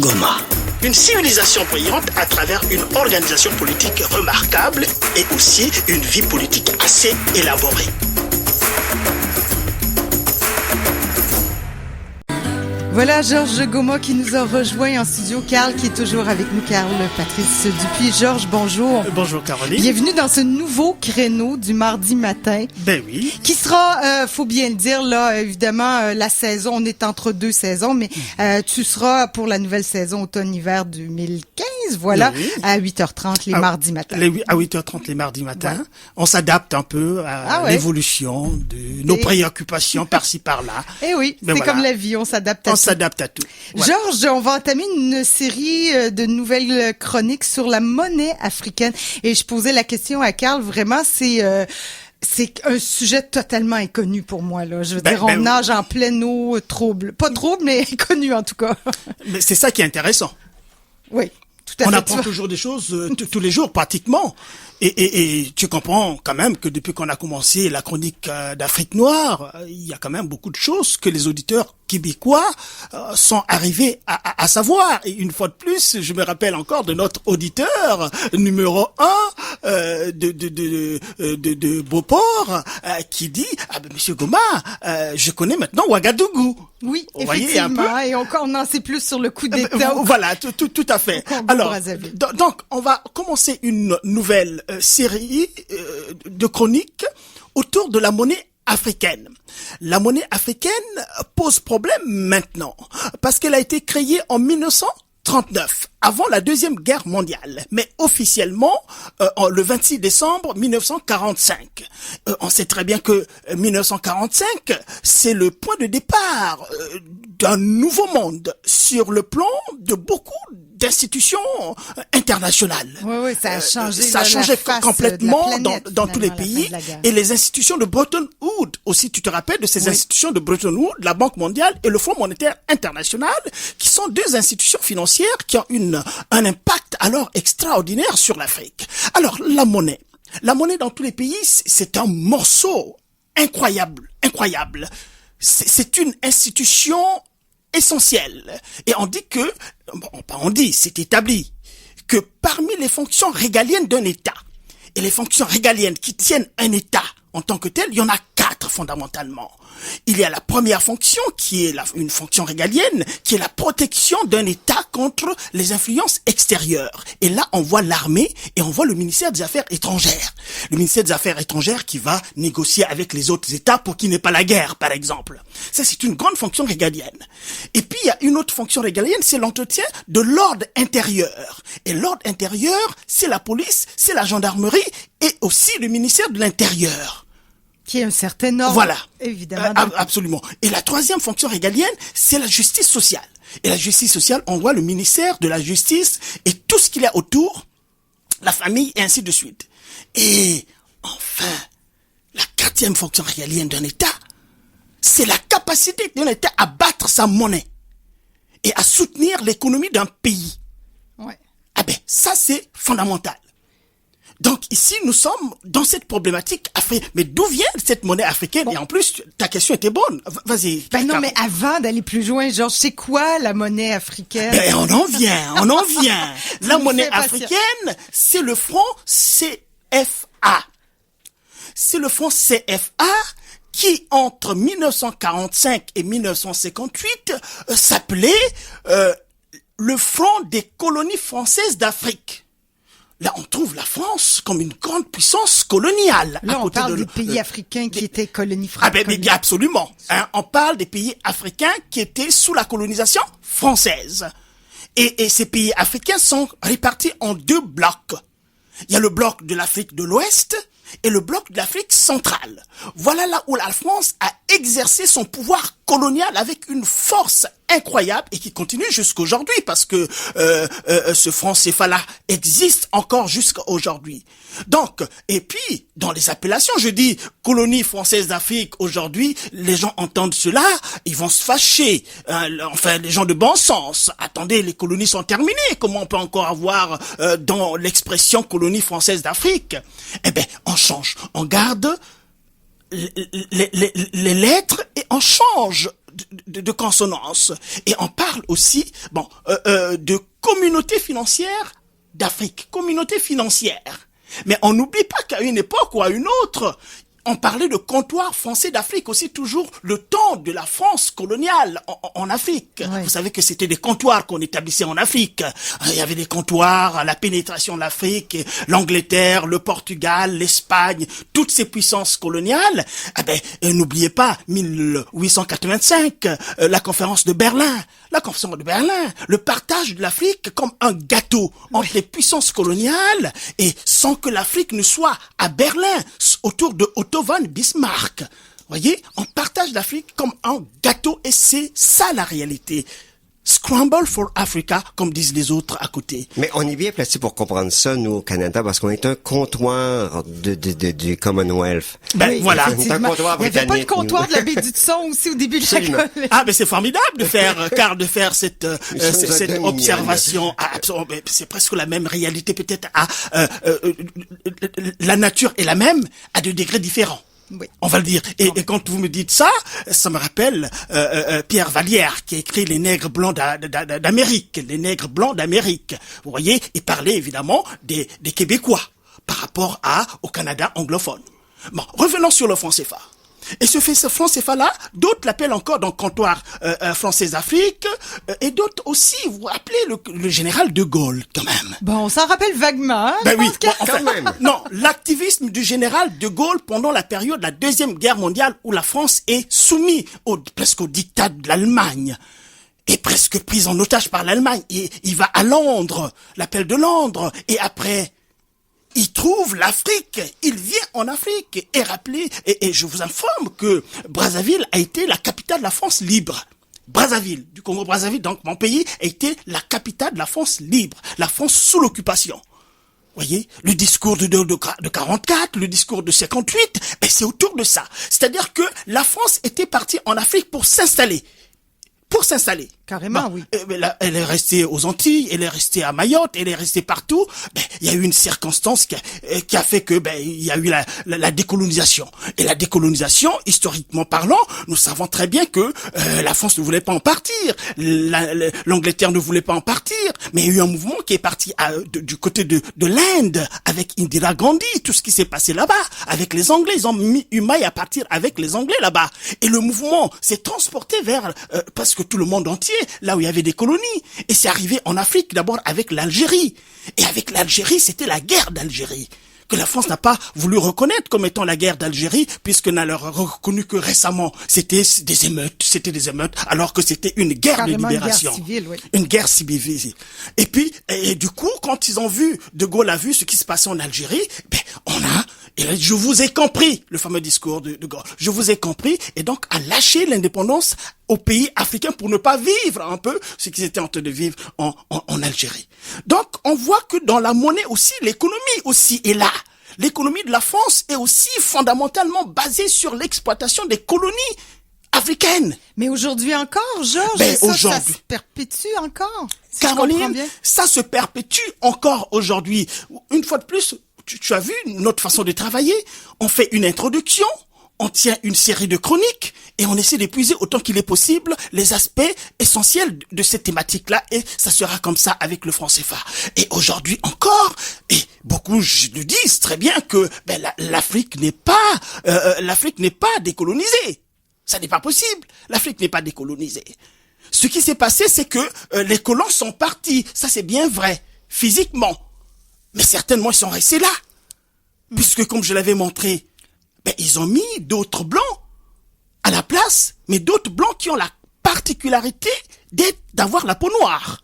Goma. Une civilisation brillante à travers une organisation politique remarquable et aussi une vie politique assez élaborée. Voilà Georges Goma qui nous a rejoint en studio. Carl qui est toujours avec nous. Carl Patrice Dupuis. Georges, bonjour. Bonjour Caroline. Bienvenue dans ce nouveau créneau du mardi matin. Ben oui. Qui sera, faut bien le dire, là, évidemment, la saison, on est entre deux saisons, mais tu seras pour la nouvelle saison automne-hiver 2015, voilà, oui. À 8h30 les mardis matins. À 8h30 les mardis matins. Ouais. On s'adapte un peu à l'évolution de nos préoccupations par-ci par-là. Eh oui, c'est comme la vie, on s'adapte à tout. S'adapte à tout. Voilà. Georges, on va entamer une série de nouvelles chroniques sur la monnaie africaine. Et je posais la question à Carl, vraiment, c'est un sujet totalement inconnu pour moi, là. Je veux dire, on nage en pleine eau trouble. Pas trouble, mais inconnu, en tout cas. Mais c'est ça qui est intéressant. Oui, tout à fait. On apprend toujours des choses tous les jours, pratiquement. Et tu comprends quand même que depuis qu'on a commencé la chronique d'Afrique noire, il y a quand même beaucoup de choses que les auditeurs québécois sont arrivés à savoir. Et une fois de plus, je me rappelle encore de notre auditeur numéro 1 de Beauport qui dit Monsieur Goma, je connais maintenant Ouagadougou. Oui, effectivement. Et encore, on en sait plus sur le coup d'État. Voilà, tout à fait. Alors, donc, on va commencer une nouvelle série de chroniques autour de la monnaie africaine. La monnaie africaine pose problème maintenant parce qu'elle a été créée en 1939, avant la Deuxième Guerre mondiale, mais officiellement le 26 décembre 1945. On sait très bien que 1945, c'est le point de départ d'un nouveau monde sur le plan de beaucoup d'institutions internationales. Oui, ça a changé. Ça a changé complètement dans tous les pays. Et les institutions de Bretton Woods, aussi tu te rappelles de ces institutions de Bretton Woods, la Banque mondiale et le Fonds monétaire international, qui sont deux institutions financières qui ont un impact alors extraordinaire sur l'Afrique. Alors, la monnaie dans tous les pays, c'est un morceau incroyable. C'est une institution essentielle. Et on dit que, c'est établi, que parmi les fonctions régaliennes d'un État, et les fonctions régaliennes qui tiennent un État en tant que tel, il y en a 4 fondamentalement. Il y a la première fonction, qui est une fonction régalienne, qui est la protection d'un État contre les influences extérieures. Et là, on voit l'armée et on voit le ministère des Affaires étrangères. Le ministère des Affaires étrangères qui va négocier avec les autres États pour qu'il n'y ait pas la guerre, par exemple. Ça, c'est une grande fonction régalienne. Et puis, il y a une autre fonction régalienne, c'est l'entretien de l'ordre intérieur. Et l'ordre intérieur, c'est la police, c'est la gendarmerie et aussi le ministère de l'Intérieur. Qui est un certain ordre. Voilà. Évidemment. Absolument. Et la troisième fonction régalienne, c'est la justice sociale. Et la justice sociale, on voit le ministère de la Justice et tout ce qu'il y a autour, la famille et ainsi de suite. Et enfin, la 4e fonction régalienne d'un État, c'est la capacité d'un État à battre sa monnaie et à soutenir l'économie d'un pays. Ouais. Ça c'est fondamental. Donc ici, nous sommes dans cette problématique africaine. Mais d'où vient cette monnaie africaine? Et en plus, ta question était bonne. Vas-y. Non, mais avant d'aller plus loin, Georges, c'est quoi la monnaie africaine? On en vient. La monnaie africaine, c'est le franc CFA. C'est le franc CFA qui, entre 1945 et 1958, s'appelait le franc des colonies françaises d'Afrique. Là, on trouve la France comme une grande puissance coloniale. Là, on parle des pays africains qui étaient colonies françaises. Absolument. On parle des pays africains qui étaient sous la colonisation française. Et ces pays africains sont répartis en 2 blocs. Il y a le bloc de l'Afrique de l'Ouest et le bloc de l'Afrique centrale. Voilà là où la France a exercé son pouvoir colonial avec une force incroyable et qui continue jusqu'aujourd'hui parce que ce franc CFA-là existe encore jusqu'à aujourd'hui. Donc, et puis, dans les appellations, je dis colonie française d'Afrique aujourd'hui, les gens entendent cela, ils vont se fâcher. Enfin, les gens de bon sens. Attendez, les colonies sont terminées. Comment on peut encore avoir dans l'expression colonie française d'Afrique? On change. On garde les lettres et on change de consonance. Et on parle aussi, de communauté financière d'Afrique, communauté financière. Mais on n'oublie pas qu'à une époque ou à une autre, on parlait de comptoir français d'Afrique aussi, toujours le temps de la France coloniale en Afrique. Ouais. Vous savez que c'était des comptoirs qu'on établissait en Afrique. Il y avait des comptoirs à la pénétration de l'Afrique, l'Angleterre, le Portugal, l'Espagne, toutes ces puissances coloniales. N'oubliez pas, 1885, la conférence de Berlin. La conférence de Berlin, le partage de l'Afrique comme un gâteau entre les puissances coloniales et sans que l'Afrique ne soit à Berlin autour de Otto von Bismarck. Voyez, on partage l'Afrique comme un gâteau et c'est ça la réalité. Scramble for Africa, comme disent les autres à côté. Mais on est bien placé pour comprendre ça, nous, au Canada, parce qu'on est un comptoir du Commonwealth. Oui, voilà. C'est un comptoir britannique. Il n'y avait pas de comptoir de la baie du Thson aussi au début de la colonie. Ah, mais c'est formidable de faire cette observation. C'est presque la même réalité, peut-être la nature est la même à 2 degrés différents. Oui. On va le dire. Et quand vous me dites ça, ça me rappelle Pierre Vallière qui a écrit Les nègres blancs d'Amérique. Les nègres blancs d'Amérique. Vous voyez, il parlait évidemment des Québécois par rapport au Canada anglophone. Bon, revenons sur le franc CFA. Et ce franc CFA-là, d'autres l'appellent encore dans le comptoir français d'Afrique, et d'autres aussi, vous vous rappelez le général de Gaulle, quand même. Bon, on s'en rappelle vaguement. Quand même. Non, l'activisme du général de Gaulle pendant la période de la Deuxième Guerre mondiale où la France est soumise presque au diktat de l'Allemagne. Est presque prise en otage par l'Allemagne. Il va à Londres, l'appel de Londres, et après... il trouve l'Afrique, il vient en Afrique et je vous informe que Brazzaville a été la capitale de la France libre. Brazzaville, du Congo-Brazzaville, donc mon pays, a été la capitale de la France libre, la France sous l'occupation. Voyez, le discours de 44, le discours de 58, c'est autour de ça. C'est-à-dire que la France était partie en Afrique pour s'installer. Carrément, oui. Elle est restée aux Antilles, elle est restée à Mayotte, elle est restée partout. Il y a eu une circonstance qui a fait que il y a eu la décolonisation. Et la décolonisation, historiquement parlant, nous savons très bien que la France ne voulait pas en partir, l'Angleterre ne voulait pas en partir, mais il y a eu un mouvement qui est parti du côté de l'Inde avec Indira Gandhi, tout ce qui s'est passé là-bas avec les Anglais, ils ont mis une maille à partir avec les Anglais là-bas. Et le mouvement s'est transporté vers presque tout le monde entier, là où il y avait des colonies. Et c'est arrivé en Afrique d'abord avec l'Algérie. Et avec l'Algérie, c'était la guerre d'Algérie, que la France n'a pas voulu reconnaître comme étant la guerre d'Algérie, puisqu'on n'a reconnu que récemment. C'était des émeutes, alors que c'était une guerre de libération. Une guerre civile, oui. Une guerre civile. Et puis, du coup, quand ils ont vu, De Gaulle a vu ce qui se passait en Algérie, je vous ai compris, le fameux discours de Gaulle. Je vous ai compris, et donc a lâché l'indépendance aux pays africains pour ne pas vivre un peu ce qu'ils étaient en train de vivre en Algérie. Donc, on voit que dans la monnaie aussi, l'économie aussi est là. L'économie de la France est aussi fondamentalement basée sur l'exploitation des colonies africaines. Mais aujourd'hui encore, Georges, ça se perpétue encore. Si Caroline, ça se perpétue encore aujourd'hui. Une fois de plus, tu as vu notre façon de travailler. On fait une introduction, on tient une série de chroniques et on essaie d'épuiser autant qu'il est possible les aspects essentiels de cette thématique-là, et ça sera comme ça avec le franc CFA. Et aujourd'hui encore, et beaucoup le disent très bien que l'Afrique n'est pas décolonisée. Ça n'est pas possible. L'Afrique n'est pas décolonisée. Ce qui s'est passé, c'est que les colons sont partis. Ça, c'est bien vrai, physiquement. Mais certainement, ils sont restés là. Puisque, comme je l'avais montré, ils ont mis d'autres blancs à la place, mais d'autres blancs qui ont la particularité d'avoir la peau noire.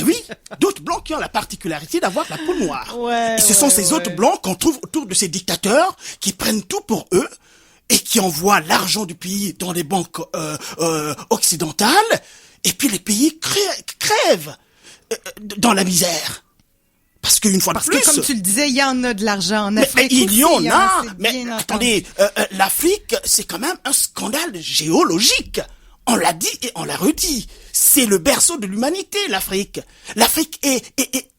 Oui, d'autres blancs qui ont la particularité d'avoir la peau noire. Et ce sont ces autres blancs qu'on trouve autour de ces dictateurs qui prennent tout pour eux et qui envoient l'argent du pays dans les banques occidentales, et puis les pays crèvent dans la misère. Parce qu'une fois de plus... Parce que comme tu le disais, il y en a de l'argent en Afrique. Il y en a, mais attendez, l'Afrique, c'est quand même un scandale géologique. On l'a dit et on l'a redit. C'est le berceau de l'humanité, l'Afrique. L'Afrique est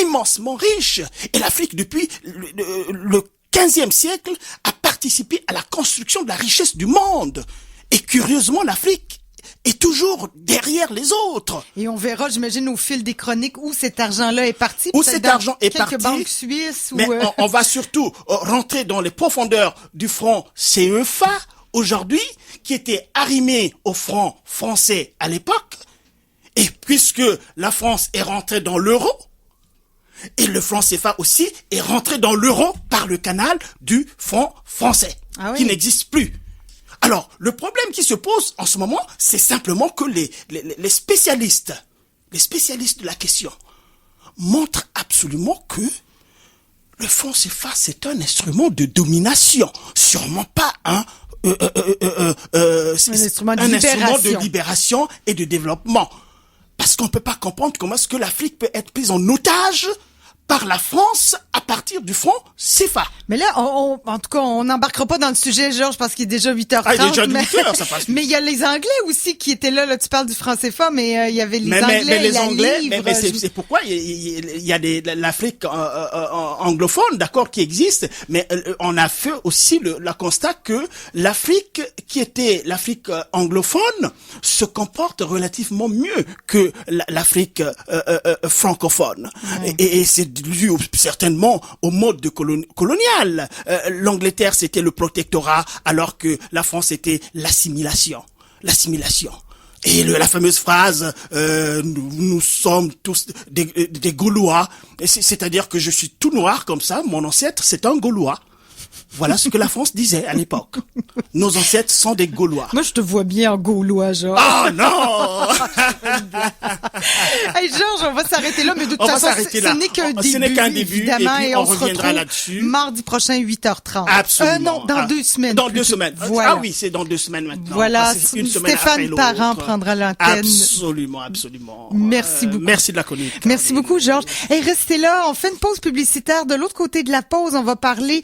immensement riche. Et l'Afrique, depuis le 15e siècle, a participé à la construction de la richesse du monde. Et curieusement, l'Afrique est toujours derrière les autres. Et on verra, j'imagine, au fil des chroniques où cet argent-là est parti. Où cet argent est parti. Quelques banques suisses. Mais on va surtout rentrer dans les profondeurs du franc CFA aujourd'hui, qui était arrimé au franc français à l'époque. Et puisque la France est rentrée dans l'euro, et le franc CFA aussi est rentré dans l'euro par le canal du franc français, qui n'existe plus. Alors, le problème qui se pose en ce moment, c'est simplement que les spécialistes de la question montrent absolument que le franc CFA, c'est un instrument de domination, sûrement pas un instrument de libération et de développement. Parce qu'on peut pas comprendre comment est-ce que l'Afrique peut être prise en otage par la France à partir du franc CFA. Mais là, en tout cas, on n'embarquera pas dans le sujet, Georges, parce qu'il est déjà 8h30. Ah, il est déjà 8h, ça passe. Mais il y a les Anglais aussi qui étaient là. Là, tu parles du franc CFA, mais il y avait les Anglais, mais les Anglais, livre, mais c'est pourquoi il y a l'Afrique anglophone, d'accord, qui existe, mais on a fait aussi le constat que l'Afrique, qui était l'Afrique anglophone, se comporte relativement mieux que l'Afrique francophone. Ouais. Et c'est dû certainement au mode de colonial. L'Angleterre, c'était le protectorat, alors que la France, c'était l'assimilation. Et la fameuse phrase nous sommes tous des Gaulois, c'est-à-dire que je suis tout noir comme ça, mon ancêtre, c'est un Gaulois. Voilà ce que la France disait à l'époque. Nos ancêtres sont des Gaulois. Moi, je te vois bien en Gaulois, Georges. Oh non! Hey, Georges, on va s'arrêter là, mais de toute façon, ce n'est qu'un début. Ce n'est qu'un début, évidemment, et puis on reviendra là-dessus. Mardi prochain, 8h30. Absolument. Non, dans 2 semaines. Dans 2 semaines. Voilà. Ah oui, c'est dans 2 semaines maintenant. Voilà, une semaine Stéphane Parent prendra l'antenne. Absolument. Merci beaucoup. Merci de la chronique. Merci beaucoup, Georges. Et restez là, on fait une pause publicitaire. De l'autre côté de la pause, on va parler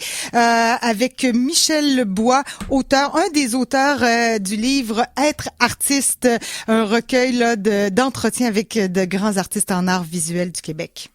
avec Michel Bois, un des auteurs du livre Être artiste, un recueil là, d'entretiens avec de grands artistes en art visuel du Québec.